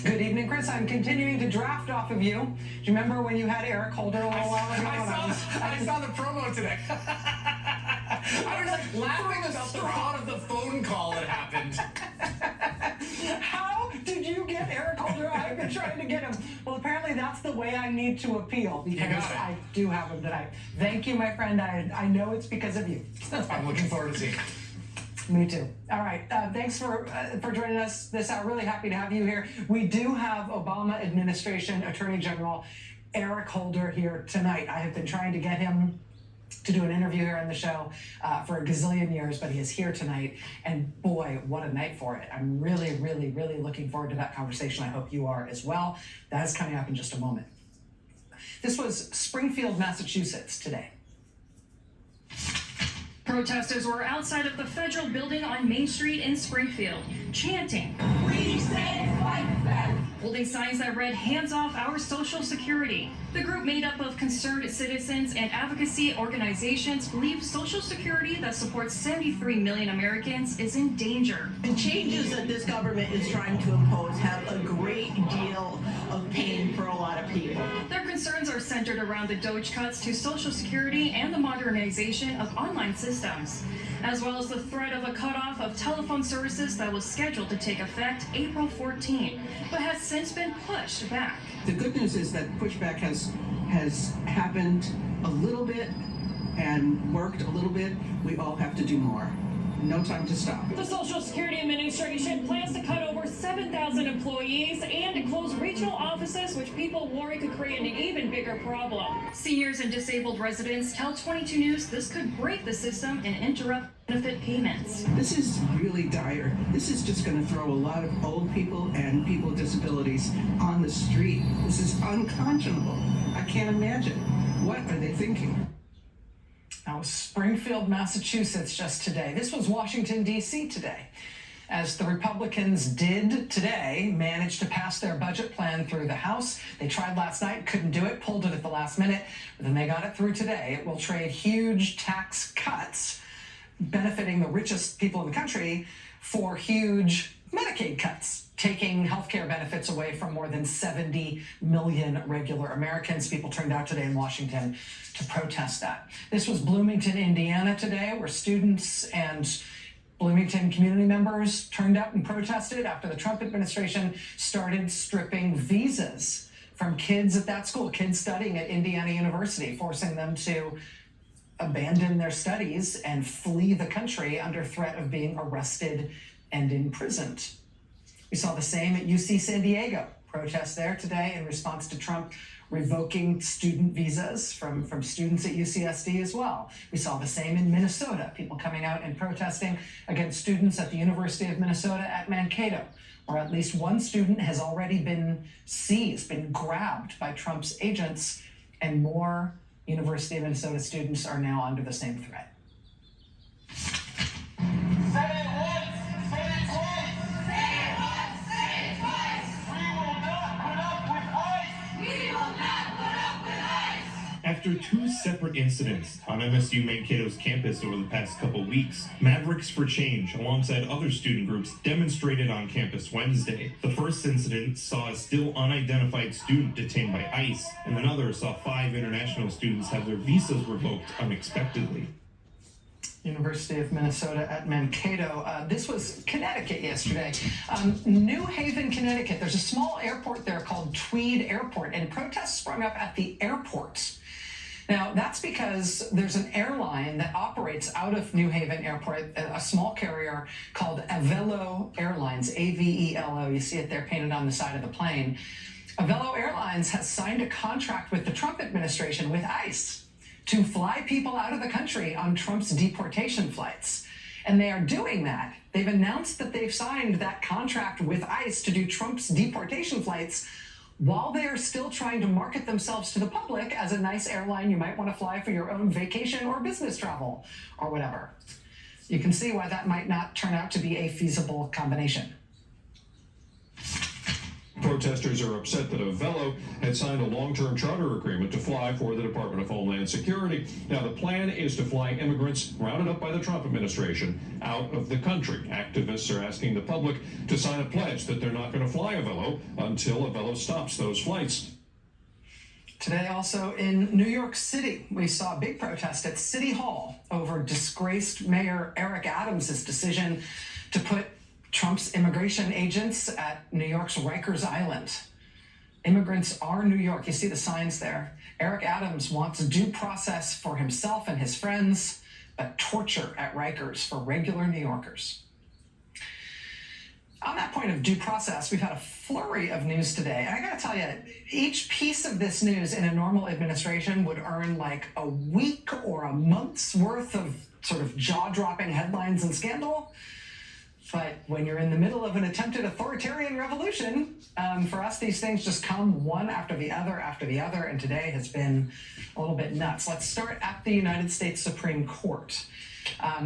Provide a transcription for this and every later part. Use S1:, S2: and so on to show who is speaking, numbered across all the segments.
S1: Good evening, Chris. I'm continuing to draft off of you. Do you remember when you had Eric Holder a little while ago?
S2: I saw the promo today. I was like laughing about the thought of the phone call that happened.
S1: How did you get Eric Holder? I've been trying to get him. Well, apparently that's the way I need to appeal, because I do have him tonight. Thank you, my friend. I know it's because of you.
S2: I'm looking forward to seeing it.
S1: Me too. All right. Thanks for joining us this hour. Really happy to have you here. We do have Obama administration Attorney General Eric Holder here tonight. I have been trying to get him to do an interview here on the show for a gazillion years, but he is here tonight. And boy, what a night for it. I'm really, really, really looking forward to that conversation. I hope you are as well. That is coming up in just a moment. This was Springfield, Massachusetts today.
S3: Protesters were outside of the federal building on Main Street in Springfield, chanting, "We stand like that," holding signs that read, "Hands off our Social Security." The group, made up of concerned citizens and advocacy organizations, believe Social Security that supports 73 million Americans is in danger.
S4: The changes that this government is trying to impose have a great deal of pain for a lot of people.
S3: Their concerns are centered around the DOGE cuts to Social Security and the modernization of online systems, as well as the threat of a cutoff of telephone services that was scheduled to take effect April 14, but has since been pushed back.
S5: The good news is that pushback has happened a little bit and worked a little bit. We all have to do more. No time to stop.
S3: The Social Security Administration plans to cut over 7,000 employees and to close regional offices, which people worry could create an even bigger problem. Seniors and disabled residents tell 22 News this could break the system and interrupt benefit payments.
S5: This is really dire. This is just going to throw a lot of old people and people with disabilities on the street. This is unconscionable. I can't imagine. What are they thinking?
S1: That was Springfield, Massachusetts just today. This was Washington, D.C. today, as the Republicans did today manage to pass their budget plan through the House. They tried last night, couldn't do it, pulled it at the last minute, but then they got it through today. It will trade huge tax cuts benefiting the richest people in the country for huge Medicaid cuts, taking health care benefits away from more than 70 million regular Americans. People turned out today in Washington to protest that. This was Bloomington, Indiana today, where students and Bloomington community members turned out and protested after the Trump administration started stripping visas from kids at that school, kids studying at Indiana University, forcing them to abandon their studies and flee the country under threat of being arrested and imprisoned. We saw the same at UC San Diego, protests there today in response to Trump revoking student visas from students at UCSD as well. We saw the same in Minnesota, people coming out and protesting against students at the University of Minnesota at Mankato, where at least one student has already been seized, been grabbed by Trump's agents, and more University of Minnesota students are now under the same threat.
S6: After two separate incidents on MSU Mankato's campus over the past couple weeks, Mavericks for Change, alongside other student groups, demonstrated on campus Wednesday. The first incident saw a still unidentified student detained by ICE, and another saw 5 international students have their visas revoked unexpectedly.
S1: University of Minnesota at Mankato. This was Connecticut yesterday. New Haven, Connecticut. There's a small airport there called Tweed Airport, and protests sprung up at the airport. Now, that's because there's an airline that operates out of New Haven Airport, a small carrier called Avelo Airlines, A-V-E-L-O. You see it there painted on the side of the plane. Avelo Airlines has signed a contract with the Trump administration, with ICE, to fly people out of the country on Trump's deportation flights. And they are doing that. They've announced that they've signed that contract with ICE to do Trump's deportation flights while they are still trying to market themselves to the public as a nice airline you might want to fly for your own vacation or business travel or whatever. You can see why that might not turn out to be a feasible combination.
S7: Protesters are upset that Avello had signed a long-term charter agreement to fly for the Department of Homeland Security. Now, the plan is to fly immigrants rounded up by the Trump administration out of the country. Activists are asking the public to sign a pledge that they're not going to fly Avello until Avello stops those flights.
S1: Today, also in New York City, we saw a big protest at City Hall over disgraced Mayor Eric Adams' decision to put Trump's immigration agents at New York's Rikers Island. Immigrants are New York. You see the signs there. Eric Adams wants due process for himself and his friends, but torture at Rikers for regular New Yorkers. On that point of due process, we've had a flurry of news today. And I got to tell you, each piece of this news in a normal administration would earn like a week or a month's worth of sort of jaw-dropping headlines and scandal. But when you're in the middle of an attempted authoritarian revolution, for us, these things just come one after the other after the other. And today has been a little bit nuts. Let's start at the United States Supreme Court.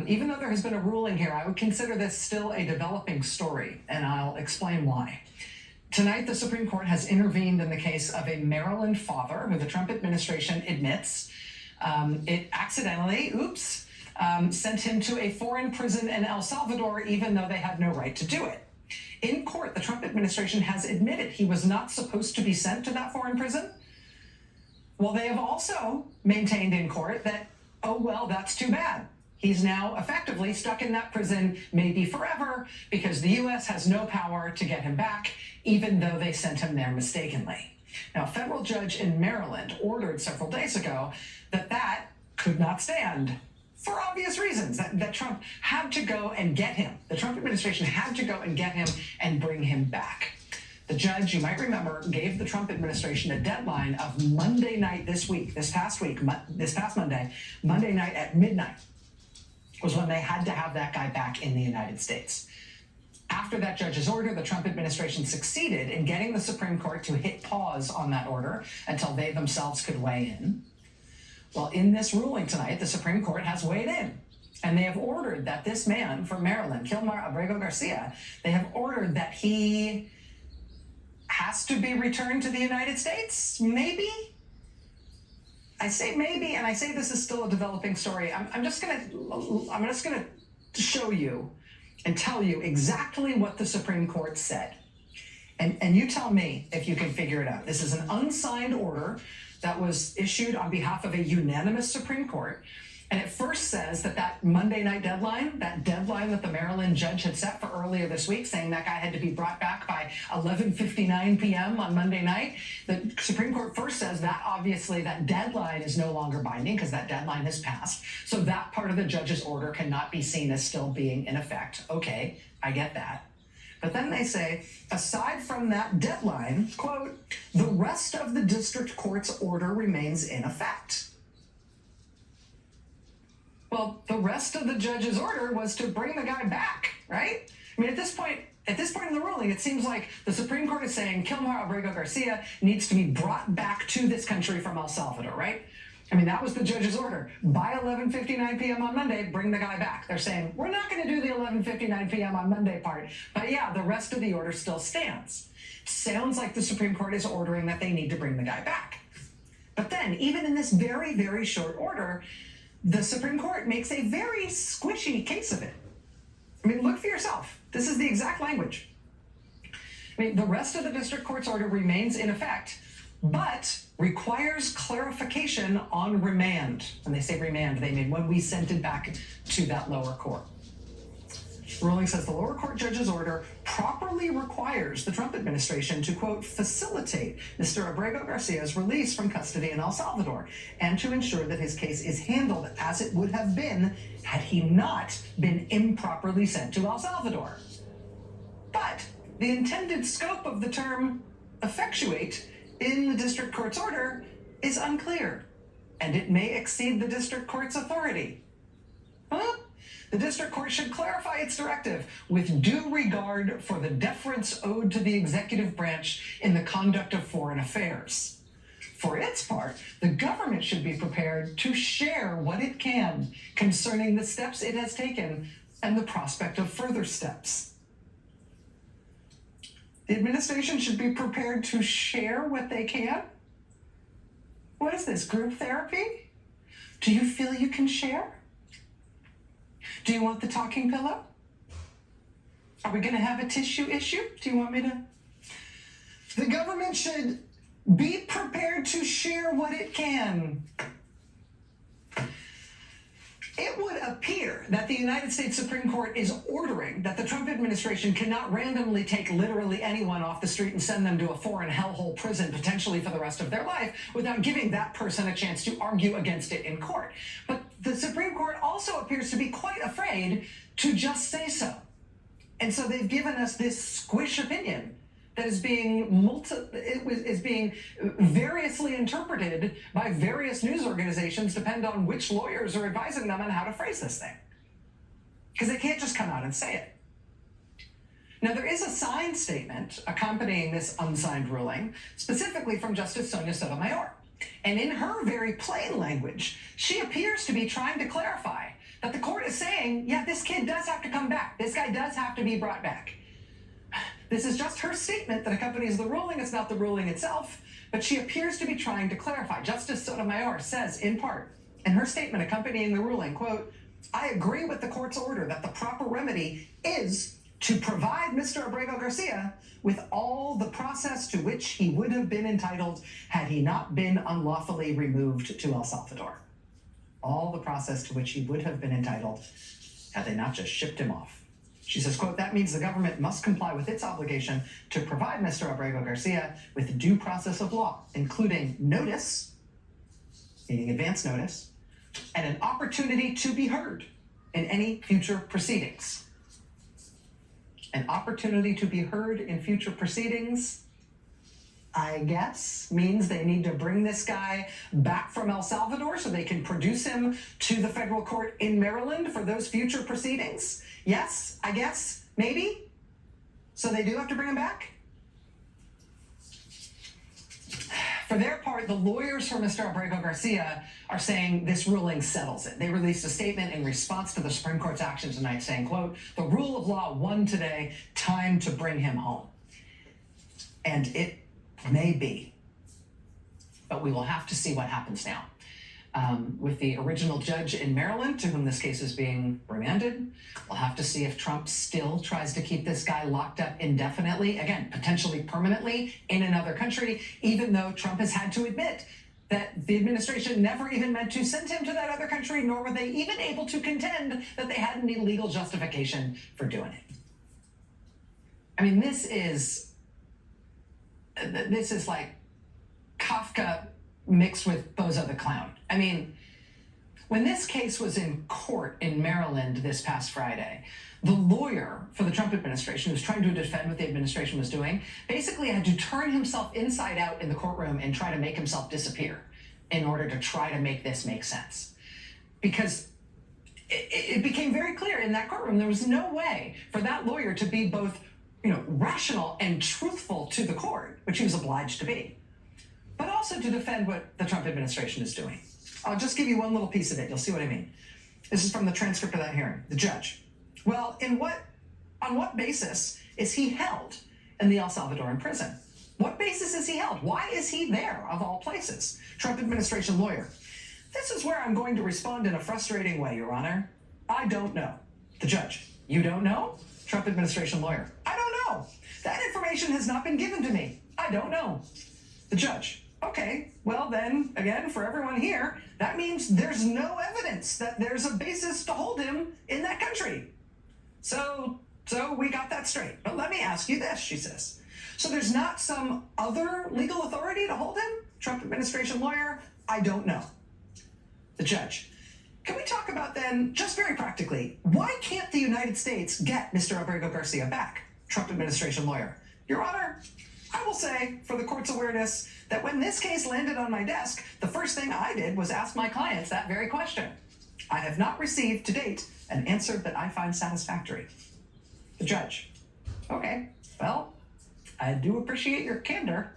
S1: Even though there has been a ruling here, I would consider this still a developing story, and I'll explain why. Tonight, the Supreme Court has intervened in the case of a Maryland father who the Trump administration admits it accidentally, sent him to a foreign prison in El Salvador, even though they had no right to do it. In court, the Trump administration has admitted he was not supposed to be sent to that foreign prison. Well, they have also maintained in court that, oh, well, that's too bad. He's now effectively stuck in that prison, maybe forever, because the U.S. has no power to get him back, even though they sent him there mistakenly. Now, a federal judge in Maryland ordered several days ago that that could not stand for obvious reasons, that Trump had to go and get him. The Trump administration had to go and get him and bring him back. The judge, you might remember, gave the Trump administration a deadline of Monday night this past Monday night at midnight was when they had to have that guy back in the United States. After that judge's order, the Trump administration succeeded in getting the Supreme Court to hit pause on that order until they themselves could weigh in. Well, in this ruling tonight, the Supreme Court has weighed in, and they have ordered that this man from Maryland, Kilmar Abrego Garcia, they have ordered that he has to be returned to the United States, maybe? I say maybe, and I say this is still a developing story. I'm just gonna show you and tell you exactly what the Supreme Court said. And you tell me if you can figure it out. This is an unsigned order that was issued on behalf of a unanimous Supreme Court. And it first says that Monday night deadline, that the Maryland judge had set for earlier this week, saying that guy had to be brought back by 11:59 p.m. on Monday night. The Supreme Court first says that obviously that deadline is no longer binding because that deadline has passed. So that part of the judge's order cannot be seen as still being in effect. Okay, I get that. But then they say, aside from that deadline, quote, the rest of the district court's order remains in effect. Well, the rest of the judge's order was to bring the guy back, right? I mean, at this point in the ruling, it seems like the Supreme Court is saying Kilmar Abrego Garcia needs to be brought back to this country from El Salvador, right? I mean, that was the judge's order. By 11:59 p.m. on Monday, bring the guy back. They're saying, we're not going to do the 11:59 p.m. on Monday part, but yeah, the rest of the order still stands. Sounds like the Supreme Court is ordering that they need to bring the guy back. But then, even in this very, very short order, the Supreme Court makes a very squishy case of it. I mean, look for yourself. This is the exact language. I mean, the rest of the district court's order remains in effect, but requires clarification on remand. When they say remand, they mean when we sent it back to that lower court. The ruling says the lower court judge's order properly requires the Trump administration to, quote, facilitate Mr. Abrego Garcia's release from custody in El Salvador and to ensure that his case is handled as it would have been had he not been improperly sent to El Salvador. But the intended scope of the term effectuate in the district court's order is unclear, and it may exceed the district court's authority. Huh? The district court should clarify its directive with due regard for the deference owed to the executive branch in the conduct of foreign affairs. For its part, the government should be prepared to share what it can concerning the steps it has taken and the prospect of further steps. The administration should be prepared to share what they can. What is this, group therapy? Do you feel you can share? Do you want the talking pillow? Are we going to have a tissue issue? Do you want me to? The government should be prepared to share what it can. It would appear that the United States Supreme Court is ordering that the Trump administration cannot randomly take literally anyone off the street and send them to a foreign hellhole prison, potentially for the rest of their life, without giving that person a chance to argue against it in court. But the Supreme Court also appears to be quite afraid to just say so. And so they've given us this squish opinion that is being variously interpreted by various news organizations, depend on which lawyers are advising them on how to phrase this thing. Because they can't just come out and say it. Now, there is a signed statement accompanying this unsigned ruling, specifically from Justice Sonia Sotomayor. And in her very plain language, she appears to be trying to clarify that the court is saying, yeah, this kid does have to come back. This guy does have to be brought back. This is just her statement that accompanies the ruling. It's not the ruling itself, but she appears to be trying to clarify. Justice Sotomayor says, in part, in her statement accompanying the ruling, quote, I agree with the court's order that the proper remedy is to provide Mr. Abrego Garcia with all the process to which he would have been entitled had he not been unlawfully removed to El Salvador. All the process to which he would have been entitled had they not just shipped him off. She says, quote, that means the government must comply with its obligation to provide Mr. Abrego Garcia with due process of law, including notice, meaning advance notice, and an opportunity to be heard in any future proceedings. An opportunity to be heard in future proceedings, I guess, means they need to bring this guy back from El Salvador so they can produce him to the federal court in Maryland for those future proceedings. Yes, I guess, maybe. So they do have to bring him back. For their part, the lawyers for Mr. Abrego Garcia are saying this ruling settles it. They released a statement in response to the Supreme Court's action tonight saying, quote, the rule of law won today, time to bring him home. And it may be, but we will have to see what happens now. With the original judge in Maryland to whom this case is being remanded, we'll have to see if Trump still tries to keep this guy locked up indefinitely, again, potentially permanently in another country, even though Trump has had to admit that the administration never even meant to send him to that other country, nor were they even able to contend that they had any legal justification for doing it. I mean, this is like Kafka mixed with Bozo the Clown. I mean, when this case was in court in Maryland this past Friday, the lawyer for the Trump administration, who was trying to defend what the administration was doing, basically had to turn himself inside out in the courtroom and try to make himself disappear in order to try to make this make sense. Because it became very clear in that courtroom there was no way for that lawyer to be both, rational and truthful to the court, which he was obliged to be, but also to defend what the Trump administration is doing. I'll just give you one little piece of it. You'll see what I mean. This is from the transcript of that hearing. The judge. Well, on what basis is he held in the El Salvadoran prison? What basis is he held? Why is he there, of all places? Trump administration lawyer. This is where I'm going to respond in a frustrating way, Your Honor. I don't know. The judge. You don't know? Trump administration lawyer. I don't know. That information has not been given to me. I don't know. The judge. Okay, well then, again, for everyone here, that means there's no evidence that there's a basis to hold him in that country. So we got that straight. But let me ask you this, she says. So there's not some other legal authority to hold him? Trump administration lawyer, I don't know. The judge. Can we talk about then, just very practically, why can't the United States get Mr. Abrego Garcia back? Trump administration lawyer. Your Honor, I will say, for the court's awareness, that when this case landed on my desk, the first thing I did was ask my clients that very question. I have not received to date an answer that I find satisfactory. The judge. Okay, well, I do appreciate your candor.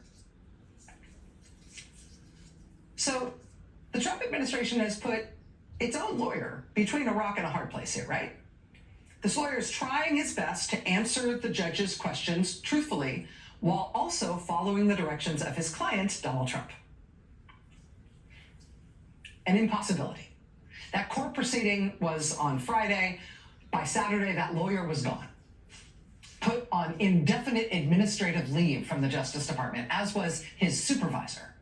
S1: So the Trump administration has put its own lawyer between a rock and a hard place here, right? This lawyer is trying his best to answer the judge's questions truthfully while also following the directions of his client, Donald Trump. An impossibility. That court proceeding was on Friday. By Saturday, that lawyer was gone, put on indefinite administrative leave from the Justice Department, as was his supervisor.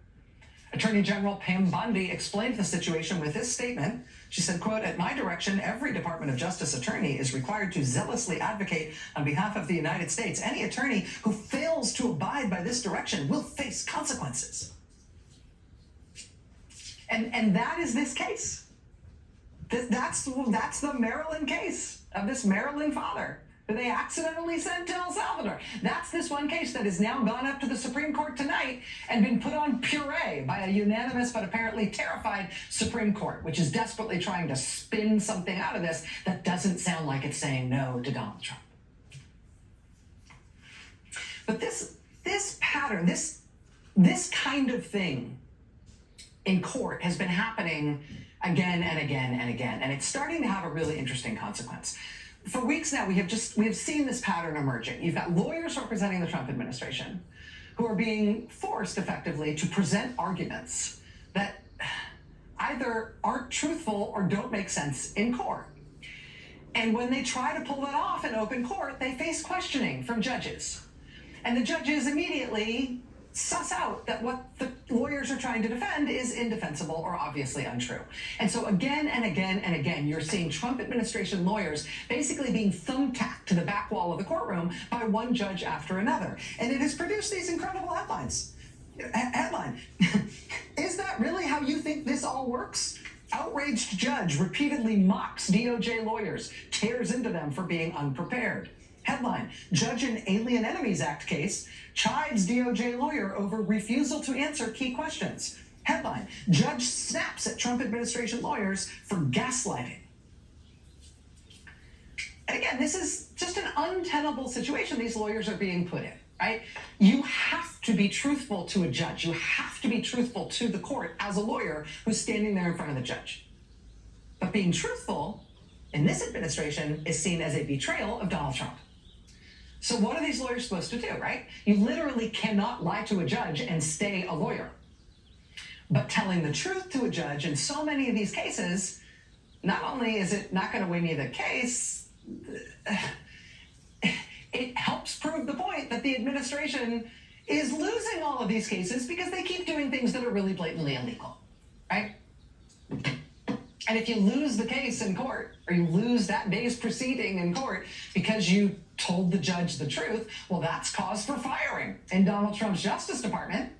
S1: Attorney General Pam Bondi explained the situation with this statement. She said, quote, "At my direction, every Department of Justice attorney is required to zealously advocate on behalf of the United States. Any attorney who fails to abide by this direction will face consequences." And that is this case. That's the Maryland case of this Maryland father who they accidentally sent to El Salvador. That's this one case that has now gone up to the Supreme Court tonight and been put on puree by a unanimous but apparently terrified Supreme Court, which is desperately trying to spin something out of this that doesn't sound like it's saying no to Donald Trump. But this pattern, this kind of thing in court has been happening again and again and again, and it's starting to have a really interesting consequence. For weeks now, we have seen this pattern emerging. You've got lawyers representing the Trump administration who are being forced effectively to present arguments that either aren't truthful or don't make sense in court. And when they try to pull that off in open court, they face questioning from judges. And the judges immediately suss out that what the lawyers are trying to defend is indefensible or obviously untrue. And so again and again and again, you're seeing Trump administration lawyers basically being thumbtacked to the back wall of the courtroom by one judge after another. And it has produced these incredible headlines. Headline, is that really how you think this all works? Outraged judge repeatedly mocks DOJ lawyers, tears into them for being unprepared. Headline, judge in Alien Enemies Act case chides DOJ lawyer over refusal to answer key questions. Headline, judge snaps at Trump administration lawyers for gaslighting. And again, this is just an untenable situation these lawyers are being put in, right? You have to be truthful to a judge. You have to be truthful to the court as a lawyer who's standing there in front of the judge. But being truthful in this administration is seen as a betrayal of Donald Trump. So what are these lawyers supposed to do, right? You literally cannot lie to a judge and stay a lawyer. But telling the truth to a judge in so many of these cases, not only is it not going to win you the case, it helps prove the point that the administration is losing all of these cases because they keep doing things that are really blatantly illegal, right? And if you lose the case in court, or you lose that day's proceeding in court because you told the judge the truth, well, that's cause for firing in Donald Trump's Justice Department.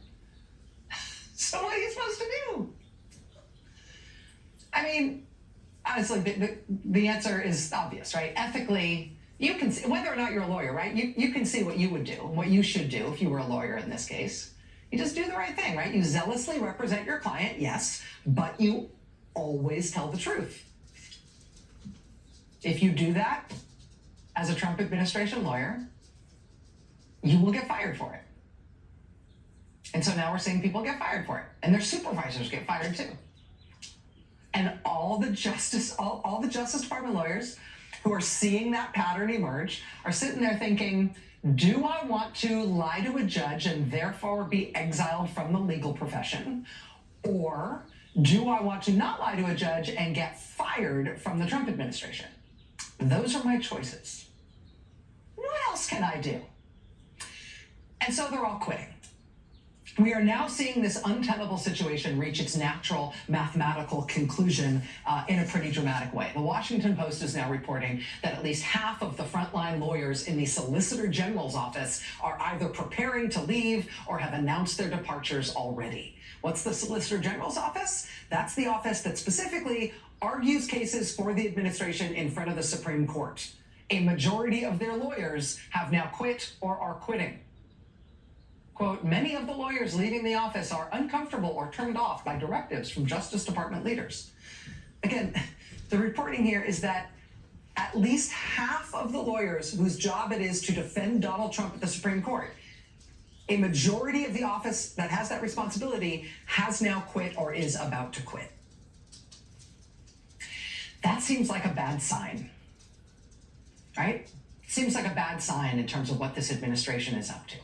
S1: So what are you supposed to do? I mean, honestly, the answer is obvious, right? Ethically, you can see, whether or not you're a lawyer, right? You can see what you would do, what you should do if you were a lawyer in this case. You just do the right thing, right? You zealously represent your client, yes, but you always tell the truth. If you do that as a Trump administration lawyer, you will get fired for it. And so now we're seeing people get fired for it, and their supervisors get fired too. And all the Justice Department lawyers who are seeing that pattern emerge are sitting there thinking, do I want to lie to a judge and therefore be exiled from the legal profession? Or do I want to not lie to a judge and get fired from the Trump administration? Those are my choices. What else can I do? And so they're all quitting. We are now seeing this untenable situation reach its natural mathematical conclusion in a pretty dramatic way. The Washington Post is now reporting that at least half of the frontline lawyers in the Solicitor General's office are either preparing to leave or have announced their departures already. What's the Solicitor General's office? That's the office that specifically argues cases for the administration in front of the Supreme Court. A majority of their lawyers have now quit or are quitting. Quote, many of the lawyers leaving the office are uncomfortable or turned off by directives from Justice Department leaders. Again, the reporting here is that at least half of the lawyers whose job it is to defend Donald Trump at the Supreme Court, a majority of the office that has that responsibility has now quit or is about to quit. That seems like a bad sign, right? Seems like a bad sign in terms of what this administration is up to.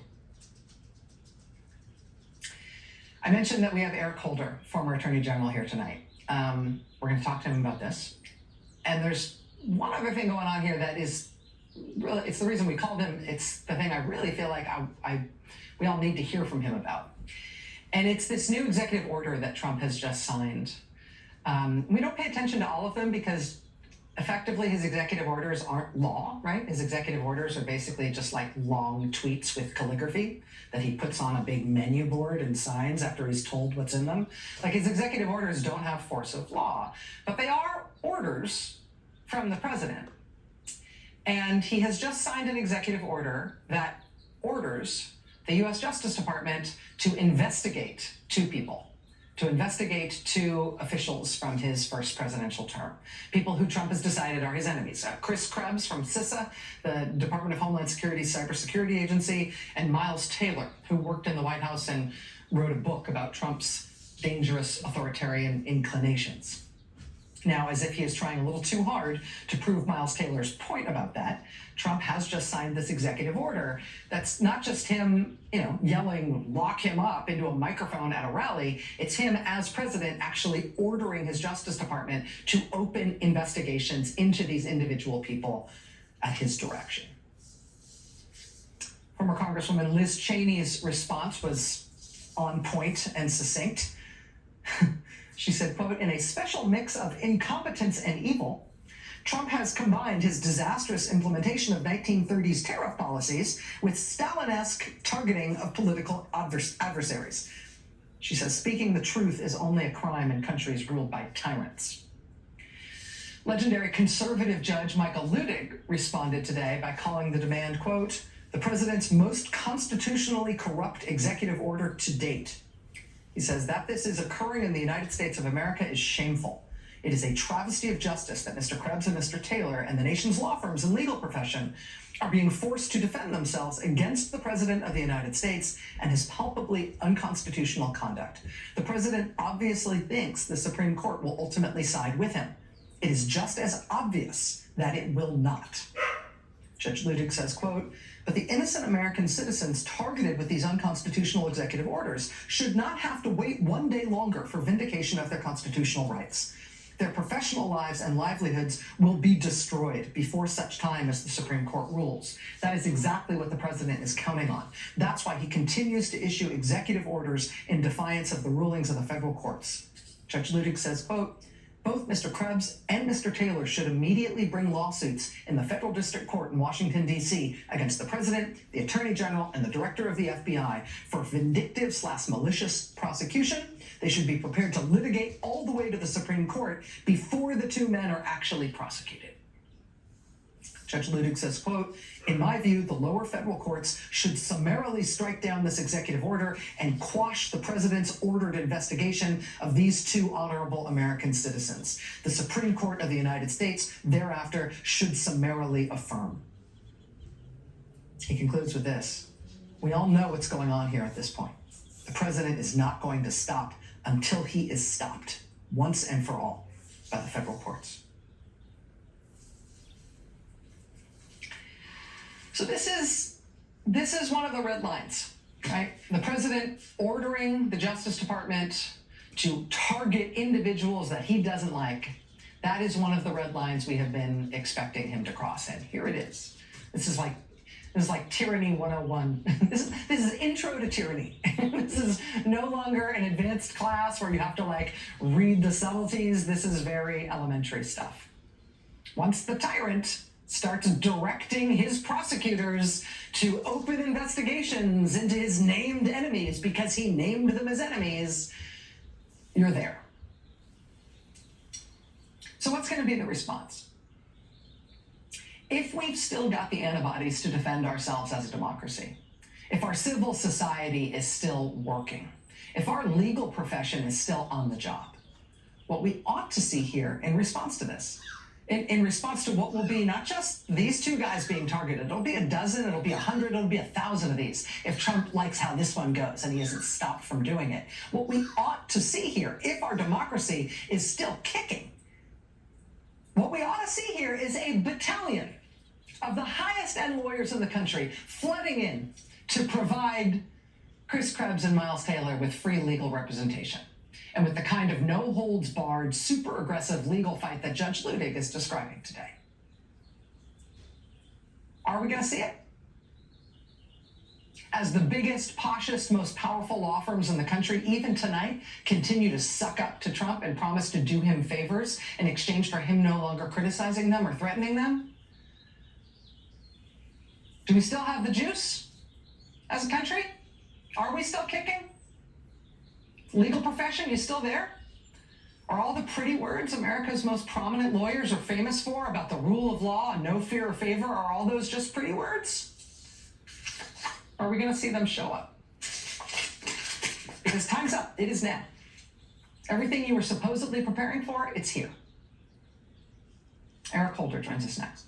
S1: I mentioned that we have Eric Holder, former Attorney General, here tonight. We're going to talk to him about this. And there's one other thing going on here that is really, it's the reason we called him. It's the thing I really feel like we all need to hear from him about. And it's this new executive order that Trump has just signed. We don't pay attention to all of them because effectively his executive orders aren't law, right? His executive orders are basically just like long tweets with calligraphy that he puts on a big menu board and signs after he's told what's in them. Like, his executive orders don't have force of law, but they are orders from the president. And he has just signed an executive order that orders the U.S. Justice Department to investigate two people, to investigate two officials from his first presidential term, people who Trump has decided are his enemies. Chris Krebs from CISA, the Department of Homeland Security's cybersecurity agency, and Miles Taylor, who worked in the White House and wrote a book about Trump's dangerous authoritarian inclinations. Now, as if he is trying a little too hard to prove Miles Taylor's point about that, Trump has just signed this executive order that's not just him, yelling, lock him up into a microphone at a rally. It's him as president actually ordering his Justice Department to open investigations into these individual people at his direction. Former Congresswoman Liz Cheney's response was on point and succinct. She said, quote, "In a special mix of incompetence and evil, Trump has combined his disastrous implementation of 1930s tariff policies with Stalin-esque targeting of political adversaries." She says, "Speaking the truth is only a crime in countries ruled by tyrants." Legendary conservative judge Michael Luttig responded today by calling the demand, quote, "the president's most constitutionally corrupt executive order to date." He says that this is occurring in the United States of America is shameful. It is a travesty of justice that Mr. Krebs and Mr. Taylor and the nation's law firms and legal profession are being forced to defend themselves against the President of the United States and his palpably unconstitutional conduct. The President obviously thinks the Supreme Court will ultimately side with him. It is just as obvious that it will not. Judge Luttig says, quote, "But the innocent American citizens targeted with these unconstitutional executive orders should not have to wait one day longer for vindication of their constitutional rights. Their professional lives and livelihoods will be destroyed before such time as the Supreme Court rules." That is exactly what the president is counting on. That's why he continues to issue executive orders in defiance of the rulings of the federal courts. Judge Luttig says, quote, "Both Mr. Krebs and Mr. Taylor should immediately bring lawsuits in the federal district court in Washington, D.C. against the president, the attorney general, and the director of the FBI for vindictive/malicious prosecution. They should be prepared to litigate all the way to the Supreme Court before the two men are actually prosecuted." Judge Luttig says, quote, "In my view, the lower federal courts should summarily strike down this executive order and quash the president's ordered investigation of these two honorable American citizens. The Supreme Court of the United States thereafter should summarily affirm." He concludes with this: "We all know what's going on here at this point. The president is not going to stop until he is stopped, once and for all, by the federal courts." So this is one of the red lines, right? The president ordering the Justice Department to target individuals that he doesn't like. That is one of the red lines we have been expecting him to cross, and here it is. This is like tyranny 101. This is intro to tyranny. This is no longer an advanced class where you have to read the subtleties. This is very elementary stuff. Once the tyrant starts directing his prosecutors to open investigations into his named enemies because he named them as enemies, you're there. So what's going to be the response? If we've still got the antibodies to defend ourselves as a democracy, if our civil society is still working, if our legal profession is still on the job, what we ought to see here in response to this, in response to what will be not just these two guys being targeted, it'll be a dozen, it'll be 100, it'll be 1,000 of these if Trump likes how this one goes and he isn't stopped from doing it. What we ought to see here, if our democracy is still kicking, what we ought to see here is a battalion of the highest end lawyers in the country flooding in to provide Chris Krebs and Miles Taylor with free legal representation, and with the kind of no-holds-barred, super aggressive legal fight that Judge Ludig is describing today. Are we going to see it? As the biggest, poshest, most powerful law firms in the country, even tonight, continue to suck up to Trump and promise to do him favors in exchange for him no longer criticizing them or threatening them? Do we still have the juice as a country? Are we still kicking? Legal profession, you still there? Are all the pretty words America's most prominent lawyers are famous for about the rule of law and no fear or favor, are all those just pretty words? Are we going to see them show up? Because time's up. It is now. Everything you were supposedly preparing for, it's here. Eric Holder joins us next.